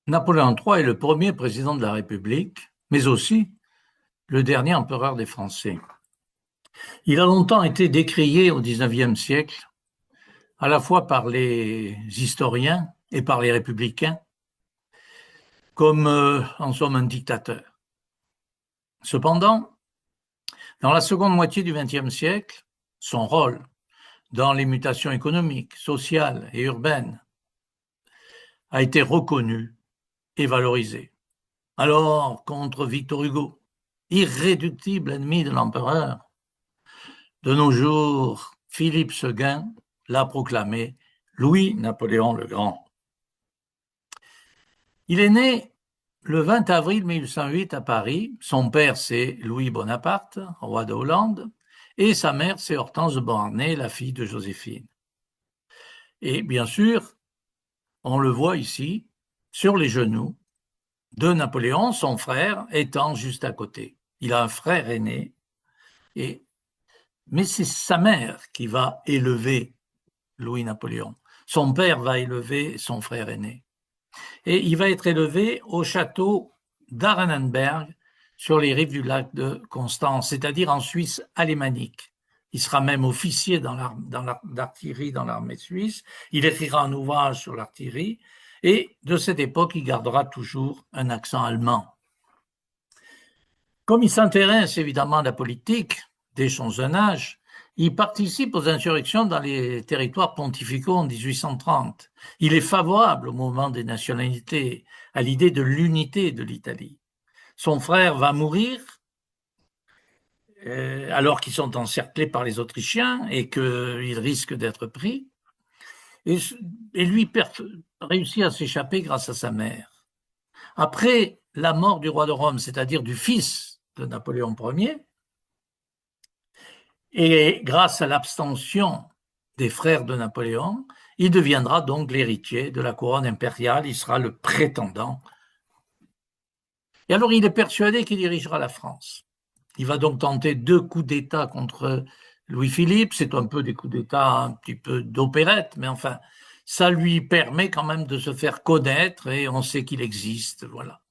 Napoléon III est le premier président de la République, mais aussi le dernier empereur des Français. Il a longtemps été décrié au XIXe siècle, à la fois par les historiens et par les républicains, comme en somme un dictateur. Cependant, dans la seconde moitié du XXe siècle, son rôle dans les mutations économiques, sociales et urbaines a été reconnu et valorisé. Alors, contre Victor Hugo, irréductible ennemi de l'empereur, de nos jours, Philippe Seguin l'a proclamé Louis-Napoléon le Grand. Il est né le 20 avril 1808 à Paris. Son père, c'est Louis Bonaparte, roi de Hollande, et sa mère, c'est Hortense de Beauharnais, la fille de Joséphine. Et bien sûr, on le voit ici, sur les genoux de Napoléon, son frère étant juste à côté. Il a un frère aîné, mais c'est sa mère qui va élever Louis-Napoléon. Son père va élever son frère aîné. Et il va être élevé au château d'Arenenberg, sur les rives du lac de Constance, c'est-à-dire en Suisse alémanique. Il sera même officier dans l'artillerie dans l'armée suisse. Il écrira un ouvrage sur l'artillerie. Et de cette époque, il gardera toujours un accent allemand. Comme il s'intéresse évidemment à la politique dès son jeune âge, il participe aux insurrections dans les territoires pontificaux en 1830. Il est favorable au mouvement des nationalités, à l'idée de l'unité de l'Italie. Son frère va mourir alors qu'ils sont encerclés par les Autrichiens et qu'ils risquent d'être pris. Et lui réussit à s'échapper grâce à sa mère. Après la mort du roi de Rome, c'est-à-dire du fils de Napoléon Ier, et grâce à l'abstention des frères de Napoléon, il deviendra donc l'héritier de la couronne impériale, il sera le prétendant. Et alors il est persuadé qu'il dirigera la France. Il va donc tenter 2 coups d'État contre Louis-Philippe, c'est un peu des coups d'État un petit peu d'opérette, mais enfin, ça lui permet quand même de se faire connaître et on sait qu'il existe, voilà.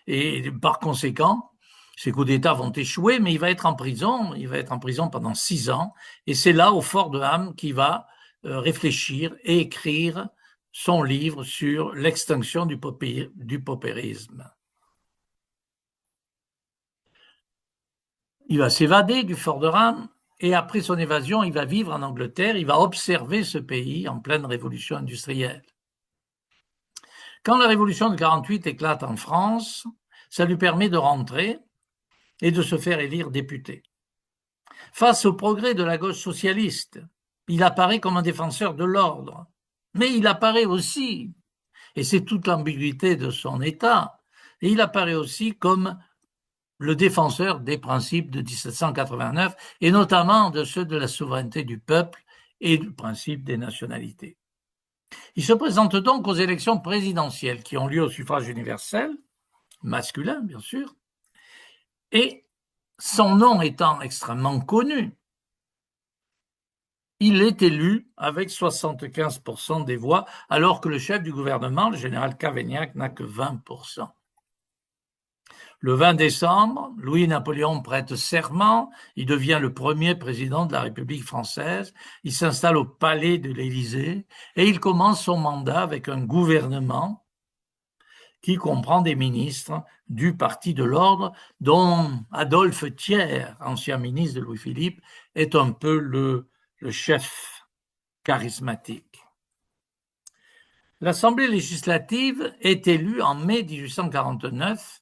Et par conséquent, ces coups d'État vont échouer, mais il va être en prison. Il va être en prison pendant 6 ans. Et c'est là, au Fort de Ham, qu'il va réfléchir et écrire son livre sur l'extinction du paupérisme. Il va s'évader du Fort de Ham et après son évasion, il va vivre en Angleterre. Il va observer ce pays en pleine révolution industrielle. Quand la révolution de 48 éclate en France, ça lui permet de rentrer et de se faire élire député. Face au progrès de la gauche socialiste, il apparaît comme un défenseur de l'ordre, mais il apparaît aussi, et c'est toute l'ambiguïté de son État, et il apparaît aussi comme le défenseur des principes de 1789, et notamment de ceux de la souveraineté du peuple et du principe des nationalités. Il se présente donc aux élections présidentielles qui ont lieu au suffrage universel, masculin bien sûr, et son nom étant extrêmement connu, il est élu avec 75% des voix, alors que le chef du gouvernement, le général Cavaignac, n'a que 20%. Le 20 décembre, Louis-Napoléon prête serment, il devient le premier président de la République française, il s'installe au palais de l'Élysée et il commence son mandat avec un gouvernement qui comprend des ministres du Parti de l'Ordre, dont Adolphe Thiers, ancien ministre de Louis-Philippe, est un peu le chef charismatique. L'Assemblée législative est élue en mai 1849.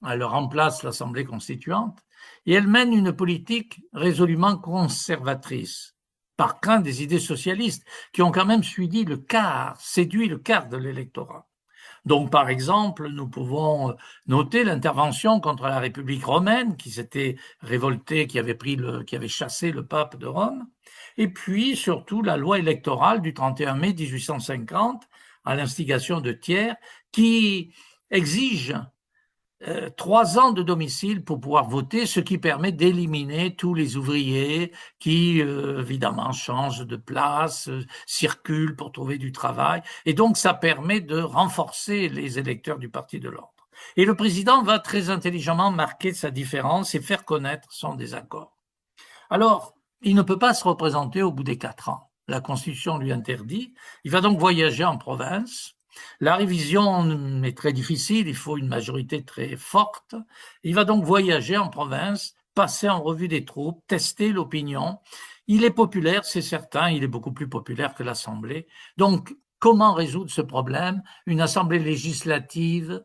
Elle remplace l'Assemblée constituante et elle mène une politique résolument conservatrice, par crainte des idées socialistes qui ont quand même séduit le quart de l'électorat. Donc, par exemple, nous pouvons noter l'intervention contre la République romaine qui s'était révoltée, qui avait chassé le pape de Rome, et puis surtout la loi électorale du 31 mai 1850, à l'instigation de Thiers, qui exige 3 ans de domicile pour pouvoir voter, ce qui permet d'éliminer tous les ouvriers qui, évidemment, changent de place, circulent pour trouver du travail. Et donc, ça permet de renforcer les électeurs du Parti de l'Ordre. Et le président va très intelligemment marquer sa différence et faire connaître son désaccord. Alors, il ne peut pas se représenter au bout des 4 ans. La Constitution lui interdit. Il va donc voyager en province. La révision est très difficile, il faut une majorité très forte. Il va donc voyager en province, passer en revue des troupes, tester l'opinion. Il est populaire, c'est certain, il est beaucoup plus populaire que l'Assemblée. Donc, comment résoudre ce problème? Une Assemblée législative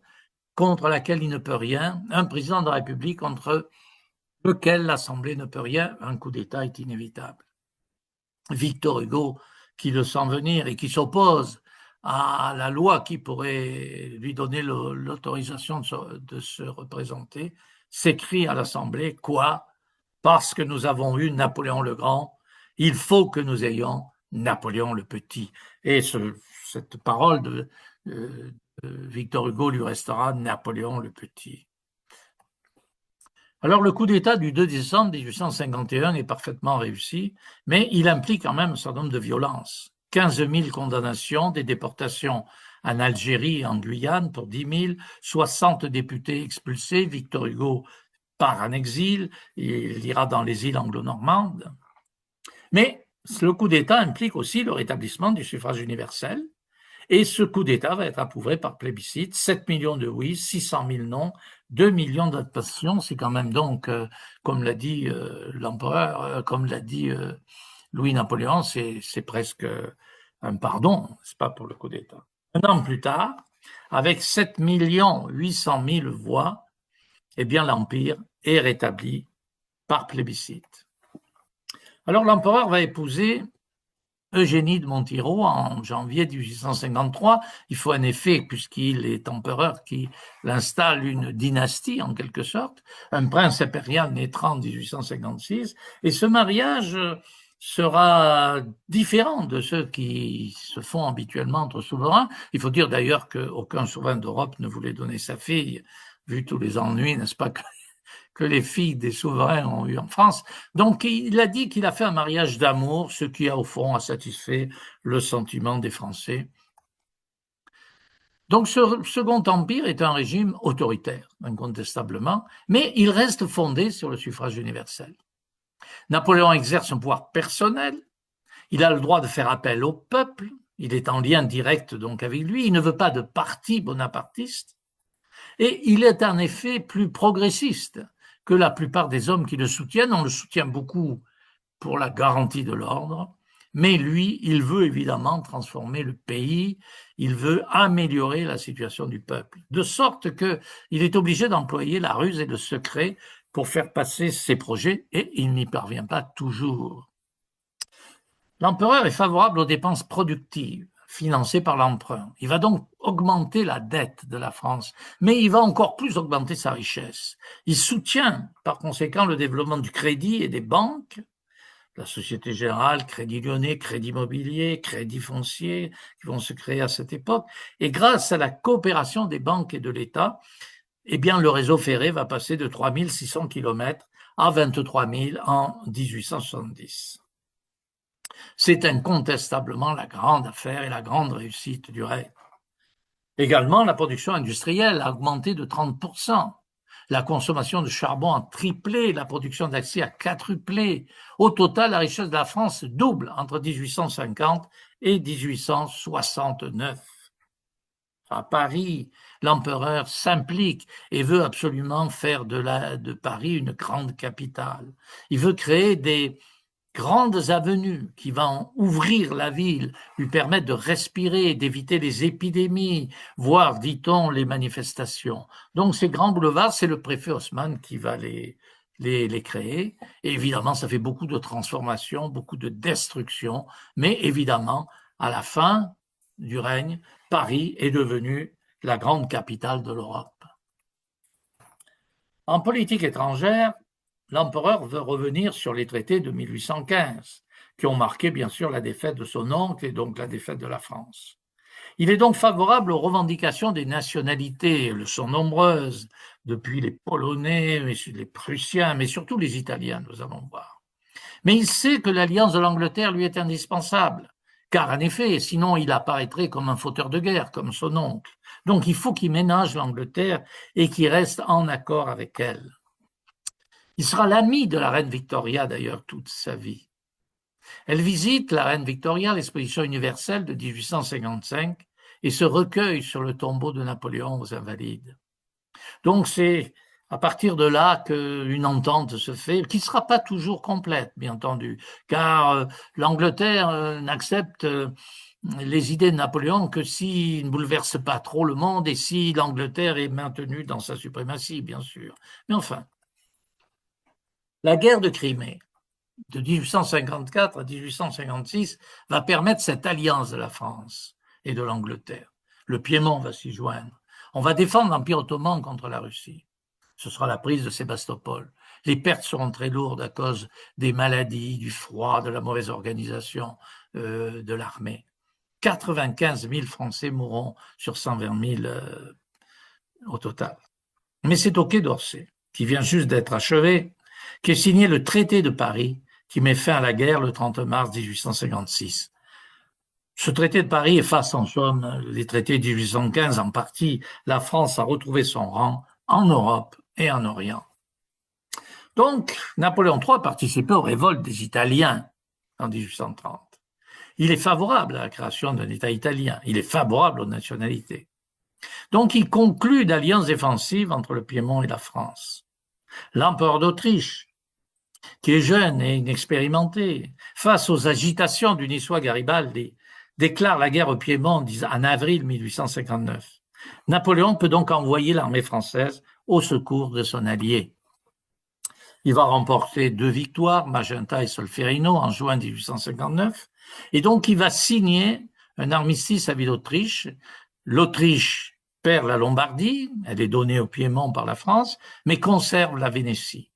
contre laquelle il ne peut rien, un président de la République contre lequel l'Assemblée ne peut rien, un coup d'État est inévitable. Victor Hugo, qui le sent venir et qui s'oppose à la loi qui pourrait lui donner l'autorisation de se représenter, s'écrit à l'Assemblée, quoi? Parce que nous avons eu Napoléon le Grand, il faut que nous ayons Napoléon le Petit. Et cette parole de Victor Hugo lui restera Napoléon le Petit. Alors le coup d'État du 2 décembre 1851 est parfaitement réussi, mais il implique quand même un certain nombre de violences. 15 000 condamnations, des déportations en Algérie et en Guyane pour 10 000, 60 députés expulsés, Victor Hugo part en exil, il ira dans les îles anglo-normandes. Mais le coup d'État implique aussi le rétablissement du suffrage universel, et ce coup d'État va être approuvé par plébiscite, 7 millions de oui, 600 000 non, 2 millions d'abstentions, c'est quand même donc, comme l'a dit l'empereur, comme l'a dit Louis-Napoléon, c'est presque un pardon, c'est pas pour le coup d'État. Un an plus tard, avec 7 800 000 voix, eh bien l'Empire est rétabli par plébiscite. Alors l'empereur va épouser Eugénie de Montijo en janvier 1853. Il faut en effet, puisqu'il est empereur, qu'il installe une dynastie en quelque sorte, un prince impérial naîtra en 1856, et ce mariage sera différent de ceux qui se font habituellement entre souverains. Il faut dire d'ailleurs qu'aucun souverain d'Europe ne voulait donner sa fille, vu tous les ennuis, n'est-ce pas, que les filles des souverains ont eu en France. Donc, il a dit qu'il a fait un mariage d'amour, ce qui, au fond, a satisfait le sentiment des Français. Donc, ce Second Empire est un régime autoritaire, incontestablement, mais il reste fondé sur le suffrage universel. Napoléon exerce un pouvoir personnel, il a le droit de faire appel au peuple, il est en lien direct donc avec lui, il ne veut pas de parti bonapartiste, et il est en effet plus progressiste que la plupart des hommes qui le soutiennent. On le soutient beaucoup pour la garantie de l'ordre, mais lui, il veut évidemment transformer le pays, il veut améliorer la situation du peuple, de sorte qu'il est obligé d'employer la ruse et le secret pour faire passer ses projets, et il n'y parvient pas toujours. L'empereur est favorable aux dépenses productives financées par l'emprunt. Il va donc augmenter la dette de la France, mais il va encore plus augmenter sa richesse. Il soutient par conséquent le développement du crédit et des banques, la Société Générale, Crédit Lyonnais, Crédit Immobilier, Crédit Foncier, qui vont se créer à cette époque. Et grâce à la coopération des banques et de l'État, eh bien, le réseau ferré va passer de 3 600 km à 23 000 en 1870. C'est incontestablement la grande affaire et la grande réussite du règne. Également, la production industrielle a augmenté de 30%. La consommation de charbon a triplé, la production d'acier a quadruplé. Au total, la richesse de la France double entre 1850 et 1869. À Paris, l'empereur s'implique et veut absolument faire de Paris une grande capitale. Il veut créer des grandes avenues qui vont ouvrir la ville, lui permettre de respirer, d'éviter les épidémies, voire, dit-on, les manifestations. Donc ces grands boulevards, c'est le préfet Haussmann qui va les créer. Et évidemment, ça fait beaucoup de transformations, beaucoup de destruction, mais évidemment, à la fin du règne, Paris est devenu la grande capitale de l'Europe. En politique étrangère, l'empereur veut revenir sur les traités de 1815, qui ont marqué bien sûr la défaite de son oncle et donc la défaite de la France. Il est donc favorable aux revendications des nationalités, elles sont nombreuses, depuis les Polonais, les Prussiens, mais surtout les Italiens, nous allons voir. Mais il sait que l'alliance de l'Angleterre lui est indispensable, car en effet, sinon il apparaîtrait comme un fauteur de guerre, comme son oncle. Donc il faut qu'il ménage l'Angleterre et qu'il reste en accord avec elle. Il sera l'ami de la reine Victoria d'ailleurs toute sa vie. Elle visite, la reine Victoria, l'exposition universelle de 1855 et se recueille sur le tombeau de Napoléon aux Invalides. Donc c'est à partir de là qu'une entente se fait, qui ne sera pas toujours complète, bien entendu, car l'Angleterre n'accepte les idées de Napoléon que s'il ne bouleverse pas trop le monde et si l'Angleterre est maintenue dans sa suprématie, bien sûr. Mais enfin, la guerre de Crimée, de 1854 à 1856, va permettre cette alliance de la France et de l'Angleterre. Le Piémont va s'y joindre. On va défendre l'Empire ottoman contre la Russie. Ce sera la prise de Sébastopol. Les pertes seront très lourdes à cause des maladies, du froid, de la mauvaise organisation de l'armée. 95 000 Français mourront sur 120 000 au total. Mais c'est au Quai d'Orsay, qui vient juste d'être achevé, qu'est signé le traité de Paris, qui met fin à la guerre le 30 mars 1856. Ce traité de Paris efface en somme les traités de 1815 en partie. La France a retrouvé son rang en Europe et en Orient. Donc, Napoléon III participait aux révoltes des Italiens en 1830. Il est favorable à la création d'un État italien. Il est favorable aux nationalités. Donc, il conclut d'alliances défensives entre le Piémont et la France. L'empereur d'Autriche, qui est jeune et inexpérimenté, face aux agitations du niçois Garibaldi, déclare la guerre au Piémont en avril 1859. Napoléon peut donc envoyer l'armée française au secours de son allié. Il va remporter 2 victoires, Magenta et Solferino, en juin 1859, et donc il va signer un armistice avec l'Autriche. L'Autriche perd la Lombardie, elle est donnée au Piémont par la France, mais conserve la Vénétie.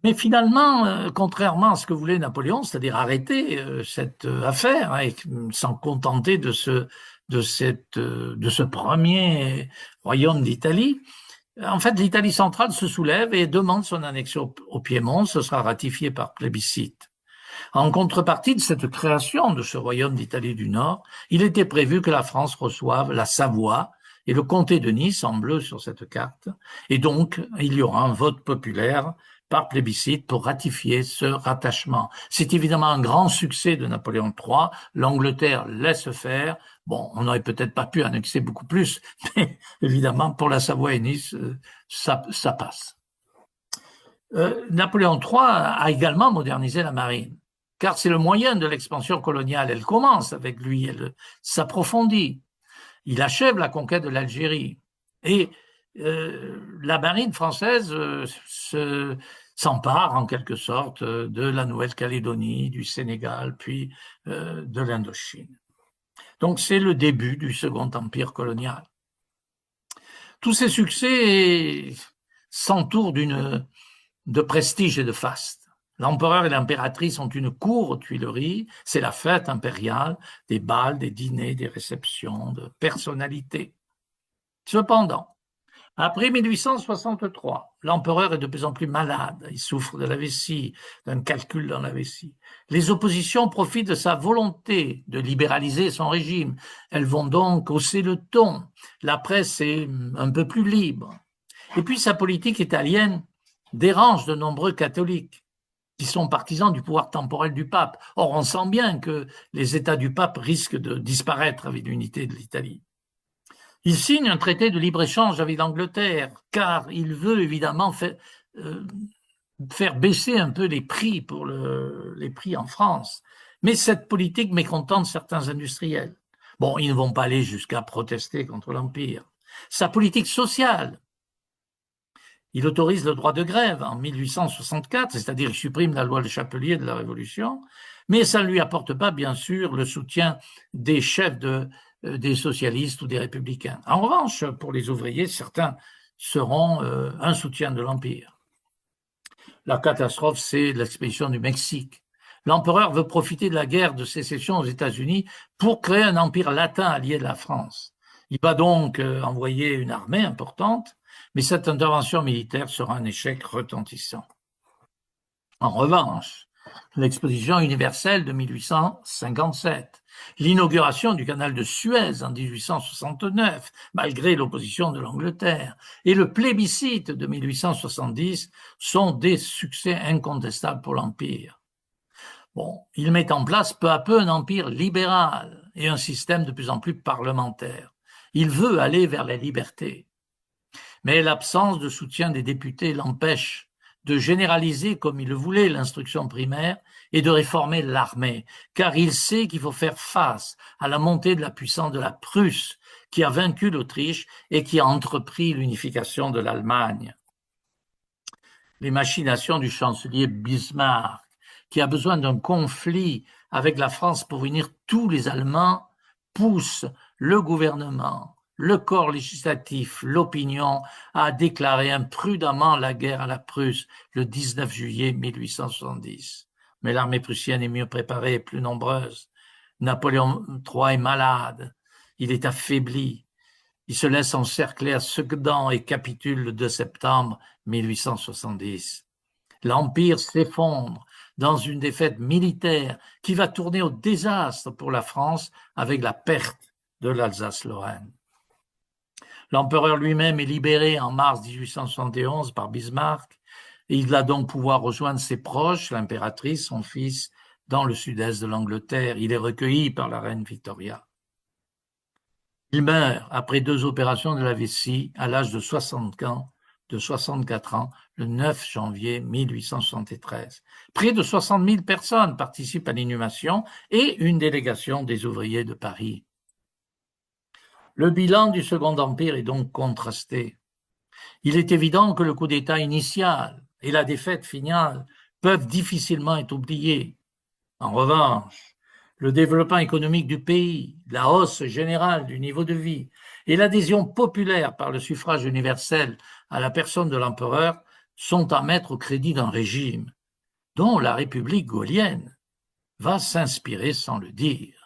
Mais finalement, contrairement à ce que voulait Napoléon, c'est-à-dire arrêter cette affaire et s'en contenter de ce premier royaume d'Italie, en fait, l'Italie centrale se soulève et demande son annexion au Piémont. Ce sera ratifié par plébiscite. En contrepartie de cette création de ce royaume d'Italie du Nord, il était prévu que la France reçoive la Savoie et le comté de Nice en bleu sur cette carte. Et donc, il y aura un vote populaire par plébiscite pour ratifier ce rattachement. C'est évidemment un grand succès de Napoléon III. L'Angleterre laisse faire. Bon, on n'aurait peut-être pas pu annexer beaucoup plus, mais évidemment, pour la Savoie et Nice, ça passe. Napoléon III a également modernisé la marine, car c'est le moyen de l'expansion coloniale. Elle commence avec lui, elle s'approfondit. Il achève la conquête de l'Algérie. Et la marine française s'empare en quelque sorte de la Nouvelle-Calédonie, du Sénégal, puis de l'Indochine. Donc c'est le début du Second Empire colonial. Tous ces succès s'entourent de prestige et de faste. L'empereur et l'impératrice ont une cour aux Tuileries, c'est la fête impériale, des bals, des dîners, des réceptions, de personnalités. Cependant, après 1863, l'empereur est de plus en plus malade, il souffre de la vessie, d'un calcul dans la vessie. Les oppositions profitent de sa volonté de libéraliser son régime. Elles vont donc hausser le ton. La presse est un peu plus libre. Et puis sa politique italienne dérange de nombreux catholiques qui sont partisans du pouvoir temporel du pape. Or, on sent bien que les États du pape risquent de disparaître avec l'unité de l'Italie. Il signe un traité de libre-échange avec l'Angleterre, car il veut évidemment faire baisser un peu les prix les prix en France. Mais cette politique mécontente certains industriels. Bon, ils ne vont pas aller jusqu'à protester contre l'Empire. Sa politique sociale. Il autorise le droit de grève en 1864, c'est-à-dire il supprime la loi Le Chapelier de la Révolution, mais ça ne lui apporte pas, bien sûr, le soutien des chefs des socialistes ou des républicains. En revanche, pour les ouvriers, certains seront un soutien de l'Empire. La catastrophe, c'est l'expédition du Mexique. L'empereur veut profiter de la guerre de sécession aux États-Unis pour créer un empire latin allié de la France. Il va donc envoyer une armée importante, mais cette intervention militaire sera un échec retentissant. En revanche, l'exposition universelle de 1857, l'inauguration du canal de Suez en 1869, malgré l'opposition de l'Angleterre, et le plébiscite de 1870 sont des succès incontestables pour l'Empire. Bon, il met en place peu à peu un empire libéral et un système de plus en plus parlementaire. Il veut aller vers la liberté. Mais l'absence de soutien des députés l'empêche de généraliser comme il le voulait l'instruction primaire et de réformer l'armée, car il sait qu'il faut faire face à la montée de la puissance de la Prusse, qui a vaincu l'Autriche et qui a entrepris l'unification de l'Allemagne. Les machinations du chancelier Bismarck, qui a besoin d'un conflit avec la France pour unir tous les Allemands, poussent le gouvernement, le corps législatif, l'opinion à déclarer imprudemment la guerre à la Prusse le 19 juillet 1870. Mais l'armée prussienne est mieux préparée et plus nombreuse. Napoléon III est malade, il est affaibli. Il se laisse encercler à Sedan et capitule le 2 septembre 1870. L'Empire s'effondre dans une défaite militaire qui va tourner au désastre pour la France avec la perte de l'Alsace-Lorraine. L'empereur lui-même est libéré en mars 1871 par Bismarck et il va donc pouvoir rejoindre ses proches, l'impératrice, son fils, dans le sud-est de l'Angleterre. Il est recueilli par la reine Victoria. Il meurt après 2 opérations de la vessie à l'âge de 64 ans, le 9 janvier 1873. Près de 60 000 personnes participent à l'inhumation et une délégation des ouvriers de Paris. Le bilan du Second Empire est donc contrasté. Il est évident que le coup d'État initial et la défaite finale peuvent difficilement être oubliés. En revanche, le développement économique du pays, la hausse générale du niveau de vie et l'adhésion populaire par le suffrage universel à la personne de l'empereur sont à mettre au crédit d'un régime dont la République gaullienne va s'inspirer sans le dire.